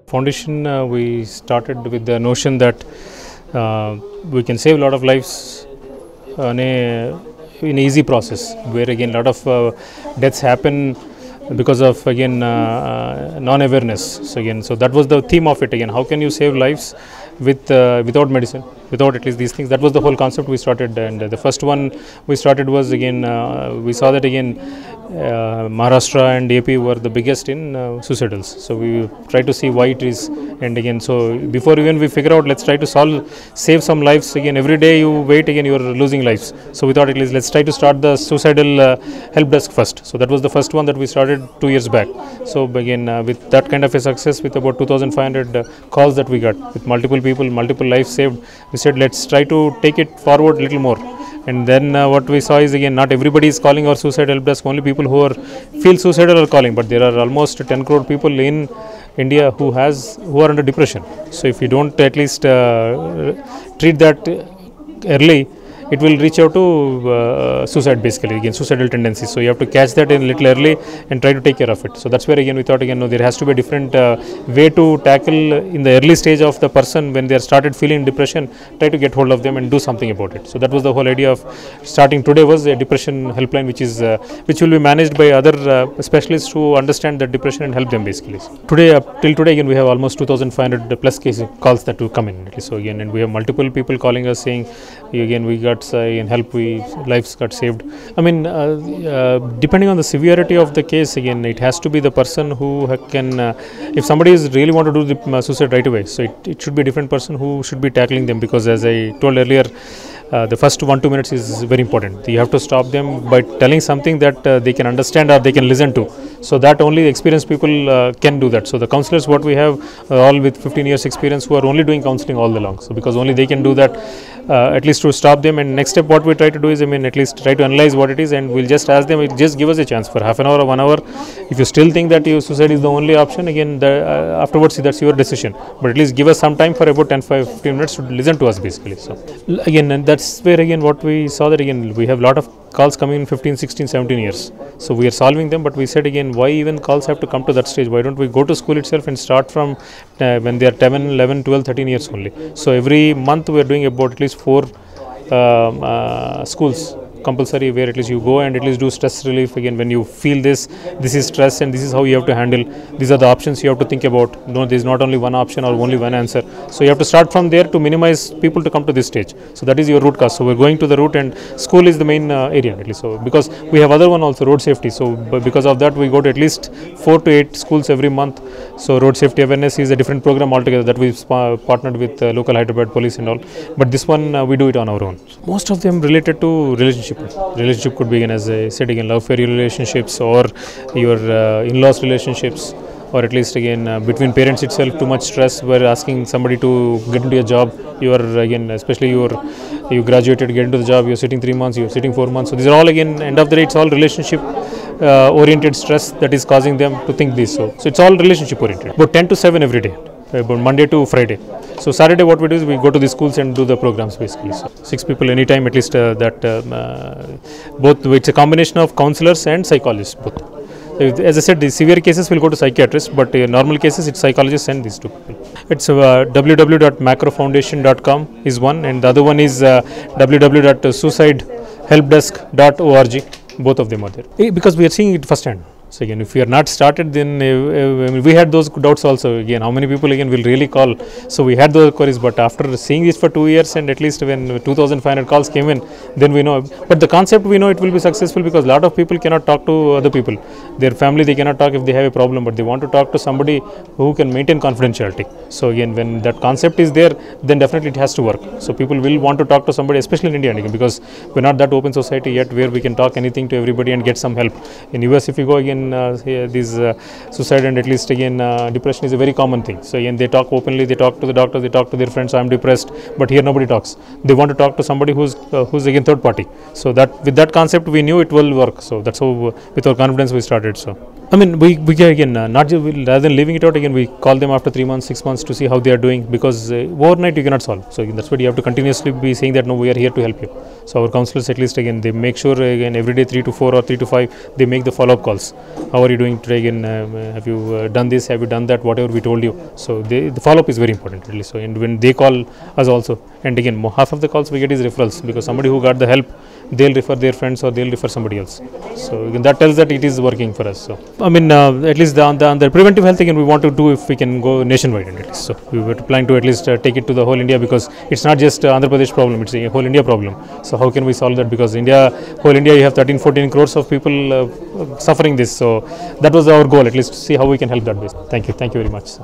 Foundation, we started with the notion that we can save a lot of lives in easy process, where again a lot of deaths happen because of non-awareness. So that was the theme of it. Again, how can you save lives without medicine, without at least these things? That was the whole concept we started. And the first one we started was we saw that Maharashtra and AP were the biggest in suicidals. So we try to see why it is. And again, so before even we figure out, let's try to save some lives. Again, every day you wait, again you are losing lives. So we thought, at least let's try to start the suicidal help desk first. So that was the first one that we started 2 years back. So again, with that kind of a success, with about 2,500 calls that we got, with multiple people, multiple lives saved, we said let's try to take it forward a little more. And then what we saw is, again, not everybody is calling our suicide help desk. Only people who feel suicidal are calling. But there are almost 10 crore people in India who are under depression. So if you don't at least treat that early, it will reach out to suicide, basically, again suicidal tendencies. So you have to catch that in a little early and try to take care of it. So that's where again we thought, no, there has to be a different way to tackle in the early stage of the person when they are started feeling depression. Try to get hold of them and do something about it. So that was the whole idea of starting today, was a depression helpline, which will be managed by other specialists who understand that depression and help them, basically. Today, till today, again we have almost 2,500 plus calls that will come in. So again, and we have multiple people calling us saying, again we got help, lives got saved. I mean, depending on the severity of the case, again it has to be the person who can, if somebody is really want to do the suicide right away, so it should be a different person who should be tackling them, because as I told earlier, the first 1-2 minutes is very important. You have to stop them by telling something that they can understand or they can listen to. So that only experienced people can do that. So the counselors, what we have, all with 15 years experience, who are only doing counseling all along. So because only they can do that, at least to stop them. And next step, what we try to do is, at least try to analyze what it is, and we'll just ask them, just give us a chance for half an hour or 1 hour. If you still think that suicide is the only option, again, afterwards that's your decision. But at least give us some time for about 10-15 minutes to listen to us, basically. So again, and that's where again what we saw, that again we have a lot of calls coming in 15, 16, 17 years. So we are solving them, but we said again, why even calls have to come to that stage? Why don't we go to school itself and start from when they are 10, 11, 12, 13 years only? So every month we are doing about at least 4 schools compulsory, where at least you go and at least do stress relief. Again, when you feel this is stress and this is how you have to handle, these are the options you have to think about. No, there is not only one option or only one answer. So you have to start from there to minimize people to come to this stage. So that is your root cause. So we're going to the root, and school is the main area, at least. So because we have other one also, road safety. So because of that, we go to at least 4 to 8 schools every month. So road safety awareness is a different program altogether that we've partnered with local Hyderabad police and all. But this one we do it on our own. Most of them related to relationship. Relationship could be, as I said, love fairy relationships, or your in-laws relationships, or at least between parents itself, too much stress. We're asking somebody to get into a job. You are especially you graduated, get into the job. You're sitting 3 months. You're sitting 4 months. So these are all end of the day, it's all relationship oriented stress that is causing them to think this. So it's all relationship oriented. About 10 to 7 every day, about Monday to Friday. So Saturday, what we do is we go to the schools and do the programs, basically. So 6 people anytime, at least both. It's a combination of counselors and psychologists, both. As I said, the severe cases will go to psychiatrists, but normal cases it's psychologists and these two people. It's www.macrofoundation.com is one, and the other one is www.suicidehelpdesk.org. Both of them are there, because we are seeing it firsthand. So again, if we are not started, then we had those doubts also. Again, how many people will really call? So we had those queries, but after seeing this for 2 years, and at least when 2,500 calls came in, then we know. But the concept, we know it will be successful, because a lot of people cannot talk to other people. Their family, they cannot talk if they have a problem, but they want to talk to somebody who can maintain confidentiality. So again, when that concept is there, then definitely it has to work. So people will want to talk to somebody, especially in India, because we're not that open society yet, where we can talk anything to everybody and get some help. In US, if you go suicide and at least depression is a very common thing. So they talk openly, they talk to the doctor, they talk to their friends, I'm depressed, but here nobody talks. They want to talk to somebody who's again third party. So that with that concept we knew it will work. So that's how with our confidence we started. So we not just, rather than leaving it out, we call them after 3 months, 6 months to see how they are doing, because overnight you cannot solve. So that's why you have to continuously be saying that no, we are here to help you. So our counselors, at least again, they make sure again every day 3 to 4 or 3 to 5, they make the follow-up calls. How are you doing today? Again, have you done this? Have you done that? Whatever we told you. So the follow-up is very important, really. So and when they call us also, and again, half of the calls we get is referrals, because somebody who got the help, they'll refer their friends or they'll refer somebody else. So again, that tells that it is working for us. So I mean, at least on the preventive health again, we want to do if we can go nationwide at least. So we were planning to at least take it to the whole India, because it's not just Andhra Pradesh problem; it's a whole India problem. So how can we solve that? Because whole India, you have 13-14 crores of people suffering this. So that was our goal, at least to see how we can help that base. Thank you very much.